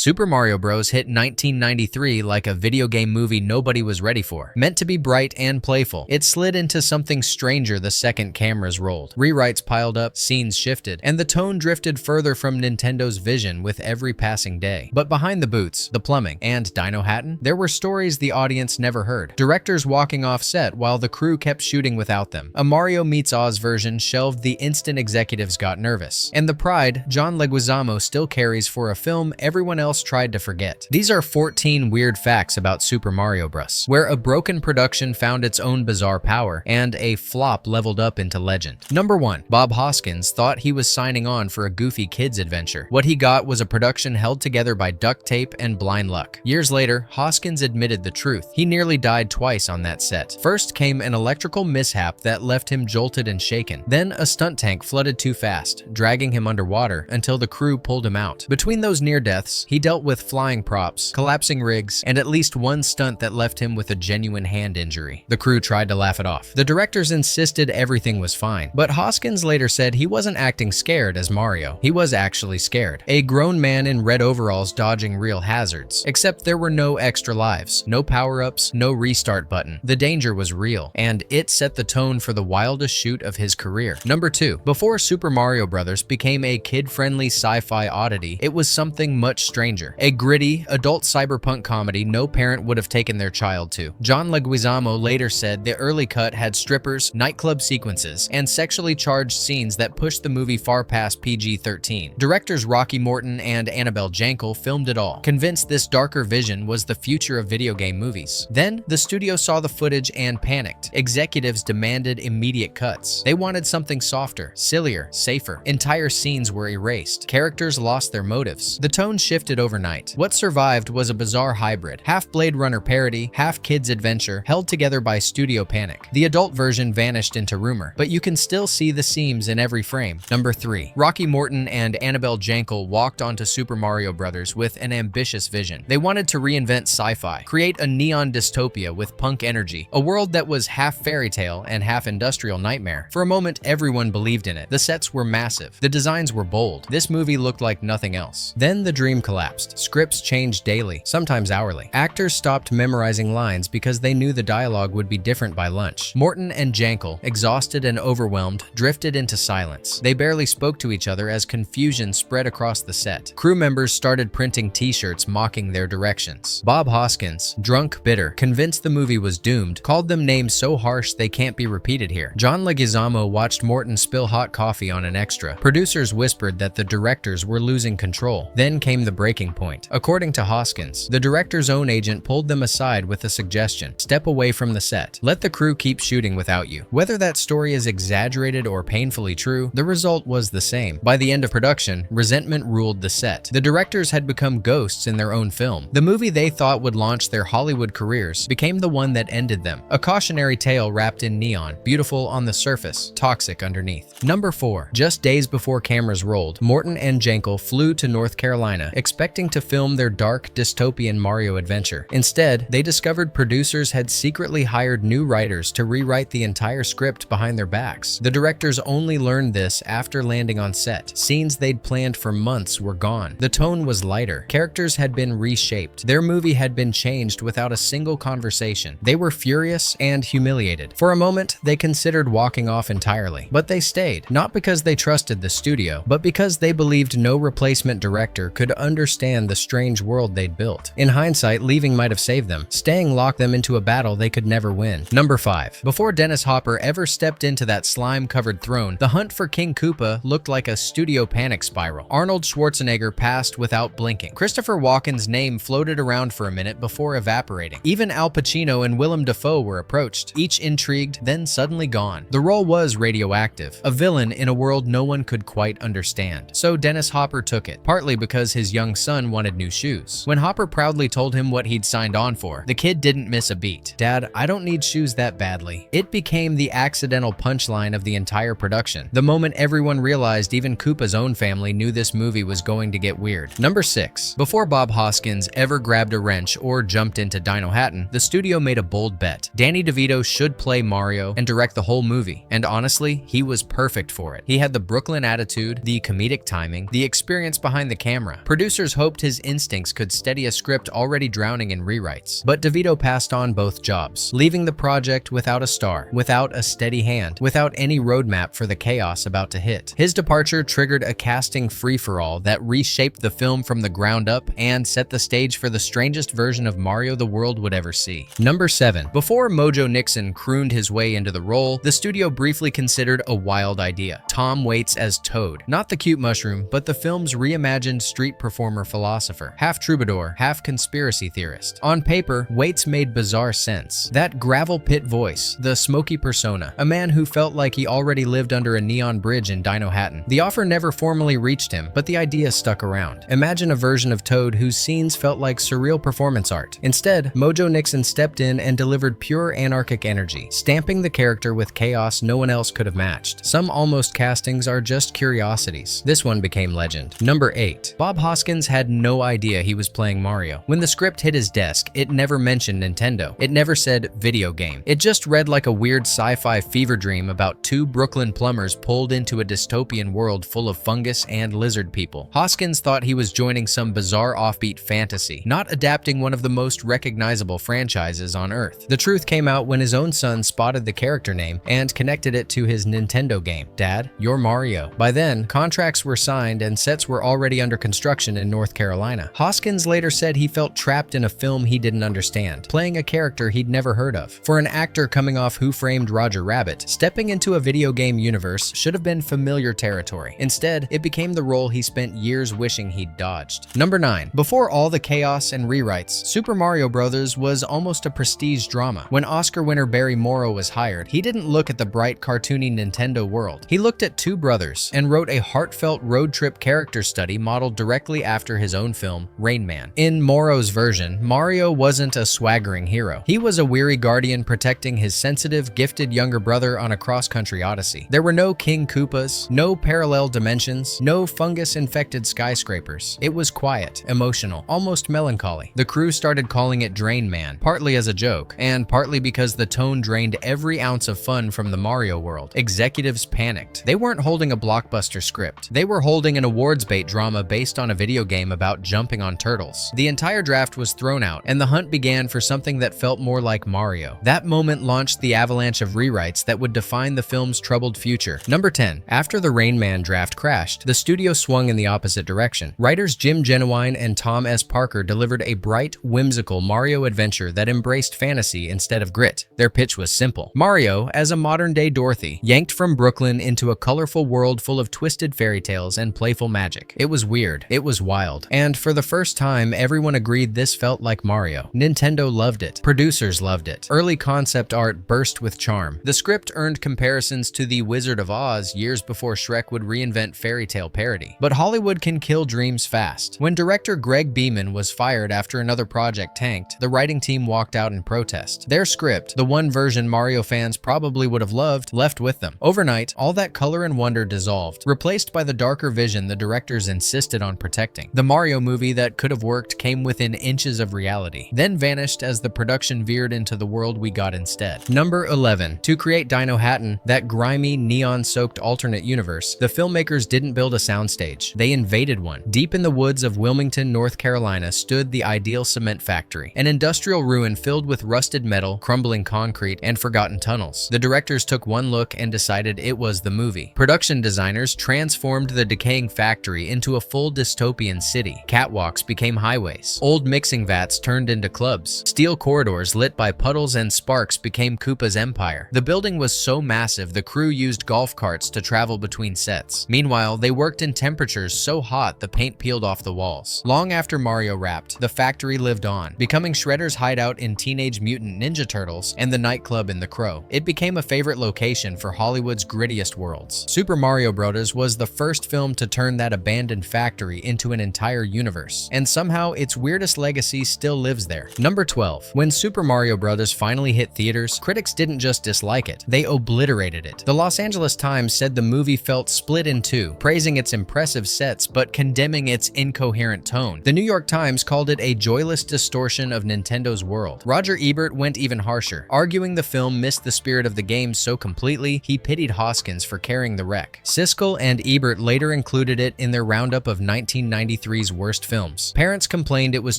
Super Mario Bros. Hit 1993 like a video game movie nobody was ready for. Meant to be bright and playful, it slid into something stranger the second cameras rolled. Rewrites piled up, scenes shifted, and the tone drifted further from Nintendo's vision with every passing day. But behind the boots, the plumbing, and Dinohattan, there were stories the audience never heard. Directors walking off set while the crew kept shooting without them. A Mario Meets Oz version shelved the instant executives got nervous. And the pride John Leguizamo still carries for a film everyone else tried to forget. These are 14 weird facts about Super Mario Bros., where a broken production found its own bizarre power, and a flop leveled up into legend. Number 1. Bob Hoskins thought he was signing on for a goofy kids adventure. What he got was a production held together by duct tape and blind luck. Years later, Hoskins admitted the truth. He nearly died twice on that set. First came an electrical mishap that left him jolted and shaken. Then a stunt tank flooded too fast, dragging him underwater until the crew pulled him out. Between those near deaths, he dealt with flying props, collapsing rigs, and at least one stunt that left him with a genuine hand injury. The crew tried to laugh it off. The directors insisted everything was fine, but Hoskins later said he wasn't acting scared as Mario. He was actually scared. A grown man in red overalls dodging real hazards. Except there were no extra lives, no power-ups, no restart button. The danger was real, and it set the tone for the wildest shoot of his career. Number 2. Before Super Mario Bros. Became a kid-friendly sci-fi oddity, it was something much stranger. A gritty, adult cyberpunk comedy no parent would have taken their child to. John Leguizamo later said the early cut had strippers, nightclub sequences, and sexually charged scenes that pushed the movie far past PG-13. Directors Rocky Morton and Annabelle Jankel filmed it all, convinced this darker vision was the future of video game movies. Then, the studio saw the footage and panicked. Executives demanded immediate cuts. They wanted something softer, sillier, safer. Entire scenes were erased. Characters lost their motives. The tone shifted overnight. What survived was a bizarre hybrid, half Blade Runner parody, half kids adventure, held together by studio panic. The adult version vanished into rumor, but you can still see the seams in every frame. Number 3. Rocky Morton and Annabelle Jankel walked onto Super Mario Bros. With an ambitious vision. They wanted to reinvent sci-fi, create a neon dystopia with punk energy, a world that was half fairy tale and half industrial nightmare. For a moment, everyone believed in it. The sets were massive. The designs were bold. This movie looked like nothing else. Then the dream collapsed. Scripts changed daily, sometimes hourly. Actors stopped memorizing lines because they knew the dialogue would be different by lunch. Morton and Jankel, exhausted and overwhelmed, drifted into silence. They barely spoke to each other as confusion spread across the set. Crew members started printing t-shirts mocking their directions. Bob Hoskins, drunk, bitter, convinced the movie was doomed, called them names so harsh they can't be repeated here. John Leguizamo watched Morton spill hot coffee on an extra. Producers whispered that the directors were losing control. Then came the breaking point. According to Hoskins, the director's own agent pulled them aside with a suggestion: step away from the set. Let the crew keep shooting without you. Whether that story is exaggerated or painfully true, the result was the same. By the end of production, resentment ruled the set. The directors had become ghosts in their own film. The movie they thought would launch their Hollywood careers became the one that ended them. A cautionary tale wrapped in neon, beautiful on the surface, toxic underneath. Number 4. Just days before cameras rolled, Morton and Jankel flew to North Carolina, expecting to film their dark, dystopian Mario adventure. Instead, they discovered producers had secretly hired new writers to rewrite the entire script behind their backs. The directors only learned this after landing on set. Scenes they'd planned for months were gone. The tone was lighter. Characters had been reshaped. Their movie had been changed without a single conversation. They were furious and humiliated. For a moment, they considered walking off entirely. But they stayed, not because they trusted the studio, but because they believed no replacement director could understand the strange world they'd built. In hindsight, leaving might have saved them. Staying locked them into a battle they could never win. Number 5. Before Dennis Hopper ever stepped into that slime-covered throne, the hunt for King Koopa looked like a studio panic spiral. Arnold Schwarzenegger passed without blinking. Christopher Walken's name floated around for a minute before evaporating. Even Al Pacino and Willem Dafoe were approached, each intrigued, then suddenly gone. The role was radioactive, a villain in a world no one could quite understand. So Dennis Hopper took it, partly because his young son wanted new shoes. When Hopper proudly told him what he'd signed on for, the kid didn't miss a beat. "Dad, I don't need shoes that badly." It became the accidental punchline of the entire production. The moment everyone realized even Koopa's own family knew this movie was going to get weird. Number 6. Before Bob Hoskins ever grabbed a wrench or jumped into Dinohattan, the studio made a bold bet. Danny DeVito should play Mario and direct the whole movie, and honestly, he was perfect for it. He had the Brooklyn attitude, the comedic timing, the experience behind the camera. Producers Producers hoped his instincts could steady a script already drowning in rewrites. But DeVito passed on both jobs, leaving the project without a star, without a steady hand, without any roadmap for the chaos about to hit. His departure triggered a casting free-for-all that reshaped the film from the ground up and set the stage for the strangest version of Mario the world would ever see. Number 7. Before Mojo Nixon crooned his way into the role, the studio briefly considered a wild idea: Tom Waits as Toad. Not the cute mushroom, but the film's reimagined street performer philosopher. Half troubadour, half conspiracy theorist. On paper, Waits made bizarre sense. That gravel pit voice, the smoky persona, a man who felt like he already lived under a neon bridge in Dinohattan. The offer never formally reached him, but the idea stuck around. Imagine a version of Toad whose scenes felt like surreal performance art. Instead, Mojo Nixon stepped in and delivered pure anarchic energy, stamping the character with chaos no one else could have matched. Some almost castings are just curiosities. This one became legend. Number 8. Bob Hoskins had no idea he was playing Mario. When the script hit his desk, it never mentioned Nintendo. It never said video game. It just read like a weird sci-fi fever dream about two Brooklyn plumbers pulled into a dystopian world full of fungus and lizard people. Hoskins thought he was joining some bizarre offbeat fantasy, not adapting one of the most recognizable franchises on Earth. The truth came out when his own son spotted the character name and connected it to his Nintendo game. "Dad, you're Mario." By then, contracts were signed and sets were already under construction in North Carolina. Hoskins later said he felt trapped in a film he didn't understand, playing a character he'd never heard of. For an actor coming off Who Framed Roger Rabbit, stepping into a video game universe should have been familiar territory. Instead, it became the role he spent years wishing he'd dodged. Number 9. Before all the chaos and rewrites, Super Mario Bros. Was almost a prestige drama. When Oscar winner Barry Morrow was hired, he didn't look at the bright, cartoony Nintendo world. He looked at two brothers and wrote a heartfelt road trip character study modeled directly after his own film, Rain Man. In Morrow's version, Mario wasn't a swaggering hero. He was a weary guardian protecting his sensitive, gifted younger brother on a cross-country odyssey. There were no King Koopas, no parallel dimensions, no fungus-infected skyscrapers. It was quiet, emotional, almost melancholy. The crew started calling it Drain Man, partly as a joke, and partly because the tone drained every ounce of fun from the Mario world. Executives panicked. They weren't holding a blockbuster script. They were holding an awards bait drama based on a video game about jumping on turtles. The entire draft was thrown out, and the hunt began for something that felt more like Mario. That moment launched the avalanche of rewrites that would define the film's troubled future. Number 10. After the Rain Man draft crashed, the studio swung in the opposite direction. Writers Jim Genuine and Tom S. Parker delivered a bright, whimsical Mario adventure that embraced fantasy instead of grit. Their pitch was simple. Mario, as a modern-day Dorothy, yanked from Brooklyn into a colorful world full of twisted fairy tales and playful magic. It was weird. It was wild. And for the first time, everyone agreed this felt like Mario. Nintendo loved it. Producers loved it. Early concept art burst with charm. The script earned comparisons to The Wizard of Oz years before Shrek would reinvent fairy tale parody. But Hollywood can kill dreams fast. When director Greg Beeman was fired after another project tanked, the writing team walked out in protest. Their script, the one version Mario fans probably would have loved, left with them. Overnight, all that color and wonder dissolved, replaced by the darker vision the directors insisted on protecting. The Mario movie that could have worked came within inches of reality, then vanished as the production veered into the world we got instead. Number 11. To create Dinohattan, that grimy, neon-soaked alternate universe, the filmmakers didn't build a soundstage. They invaded one. Deep in the woods of Wilmington, North Carolina, stood the ideal cement factory, an industrial ruin filled with rusted metal, crumbling concrete, and forgotten tunnels. The directors took one look and decided it was the movie. Production designers transformed the decaying factory into a full dystopian city. Catwalks became highways. Old mixing vats turned into clubs. Steel corridors lit by puddles and sparks became Koopa's empire. The building was so massive the crew used golf carts to travel between sets. Meanwhile, they worked in temperatures so hot the paint peeled off the walls. Long after Mario wrapped, the factory lived on, becoming Shredder's hideout in Teenage Mutant Ninja Turtles and the nightclub in The Crow. It became a favorite location for Hollywood's grittiest worlds. Super Mario Bros. Was the first film to turn that abandoned factory into an entire universe, and somehow its weirdest legacy still lives there. Number 12. When Super Mario Bros. Finally hit theaters, critics didn't just dislike it, they obliterated it. The Los Angeles Times said the movie felt split in two, praising its impressive sets but condemning its incoherent tone. The New York Times called it a joyless distortion of Nintendo's world. Roger Ebert went even harsher, arguing the film missed the spirit of the game so completely he pitied Hoskins for carrying the wreck. Siskel and Ebert later included it in their roundup of 1993 1993's worst films. Parents complained it was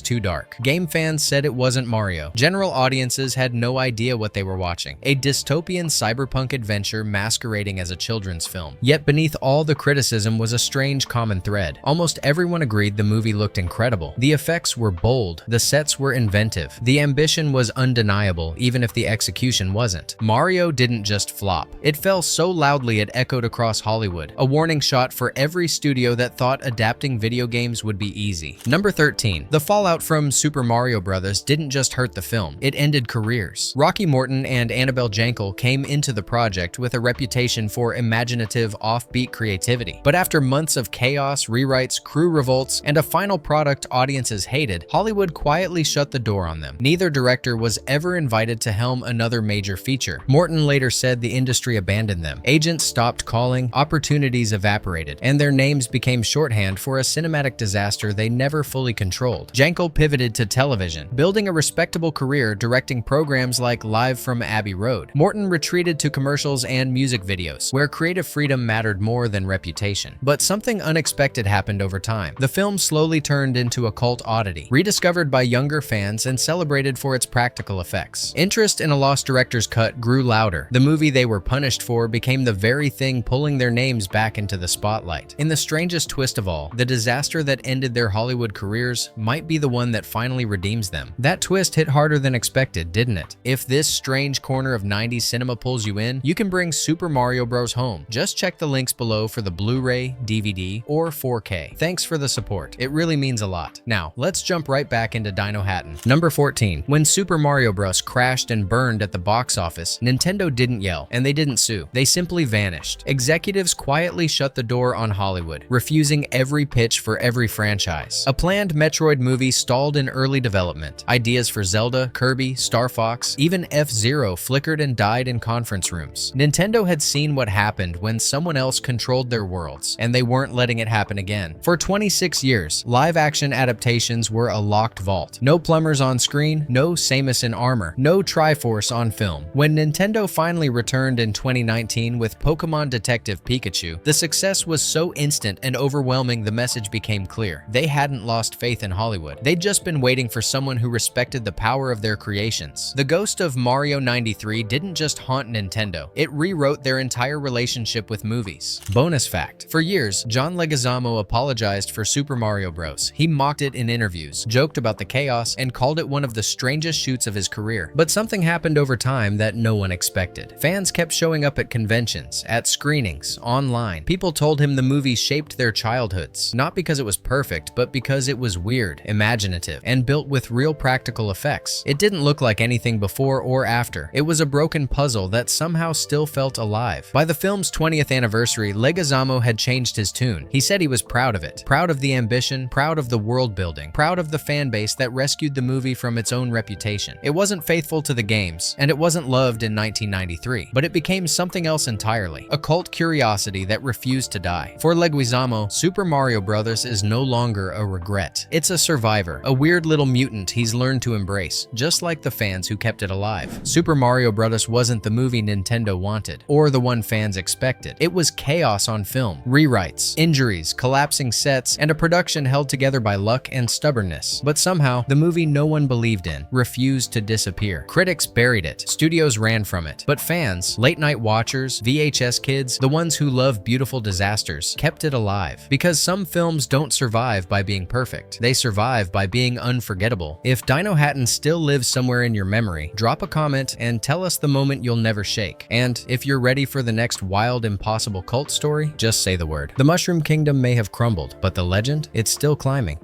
too dark. Game fans said it wasn't Mario. General audiences had no idea what they were watching. A dystopian cyberpunk adventure masquerading as a children's film. Yet beneath all the criticism was a strange common thread. Almost everyone agreed the movie looked incredible. The effects were bold. The sets were inventive. The ambition was undeniable, even if the execution wasn't. Mario didn't just flop. It fell so loudly it echoed across Hollywood. A warning shot for every studio that thought adapting video games would be easy. Number 13. The fallout from Super Mario Bros. Didn't just hurt the film, it ended careers. Rocky Morton and Annabelle Jankel came into the project with a reputation for imaginative, offbeat creativity. But after months of chaos, rewrites, crew revolts, and a final product audiences hated, Hollywood quietly shut the door on them. Neither director was ever invited to helm another major feature. Morton later said the industry abandoned them. Agents stopped calling, opportunities evaporated, and their names became shorthand for a cinematic disaster they never fully controlled. Jankel pivoted to television, building a respectable career directing programs like Live from Abbey Road. Morton retreated to commercials and music videos, where creative freedom mattered more than reputation. But something unexpected happened over time. The film slowly turned into a cult oddity, rediscovered by younger fans and celebrated for its practical effects. Interest in a lost director's cut grew louder. The movie they were punished for became the very thing pulling their names back into the spotlight. In the strangest twist of all, the disaster that ended their Hollywood careers might be the one that finally redeems them. That twist hit harder than expected, didn't it? If this strange corner of 90s cinema pulls you in, you can bring Super Mario Bros. Home. Just check the links below for the Blu-ray, DVD, or 4K. Thanks for the support. It really means a lot. Now, let's jump right back into Dinohattan. Number 14. When Super Mario Bros. Crashed and burned at the box office, Nintendo didn't yell, and they didn't sue. They simply vanished. Executives quietly shut the door on Hollywood, refusing every pitch for every franchise. A planned Metroid movie stalled in early development. Ideas for Zelda, Kirby, Star Fox, even F-Zero flickered and died in conference rooms. Nintendo had seen what happened when someone else controlled their worlds, and they weren't letting it happen again. For 26 years, live-action adaptations were a locked vault. No plumbers on screen, no Samus in armor, no Triforce on film. When Nintendo finally returned in 2019 with Pokémon Detective Pikachu, the success was so instant and overwhelming the message became clear. They hadn't lost faith in Hollywood. They'd just been waiting for someone who respected the power of their creations. The ghost of Mario 93 didn't just haunt Nintendo, it rewrote their entire relationship with movies. Bonus fact: for years, John Leguizamo apologized for Super Mario Bros. He mocked it in interviews, joked about the chaos, and called it one of the strangest shoots of his career. But something happened over time that no one expected. Fans kept showing up at conventions, at screenings, online. People told him the movie shaped their childhoods, not because it was perfect, but because it was weird, imaginative, and built with real practical effects. It didn't look like anything before or after. It was a broken puzzle that somehow still felt alive. By the film's 20th anniversary, Leguizamo had changed his tune. He said he was proud of it. Proud of the ambition, proud of the world building, proud of the fan base that rescued the movie from its own reputation. It wasn't faithful to the games, and it wasn't loved in 1993, but it became something else entirely, a cult curiosity that refused to die. For Leguizamo, Super Mario Bros. Is no longer a regret. It's a survivor, a weird little mutant he's learned to embrace, just like the fans who kept it alive. Super Mario Bros. Wasn't the movie Nintendo wanted, or the one fans expected. It was chaos on film, rewrites, injuries, collapsing sets, and a production held together by luck and stubbornness. But somehow, the movie no one believed in refused to disappear. Critics buried it, studios ran from it, but fans, late-night watchers, VHS kids, the ones who love beautiful disasters, kept it alive. Because some films don't survive by being perfect. They survive by being unforgettable. If Dinohattan still lives somewhere in your memory, drop a comment and tell us the moment you'll never shake. And if you're ready for the next wild, impossible cult story, just say the word. The Mushroom Kingdom may have crumbled, but the legend, it's still climbing.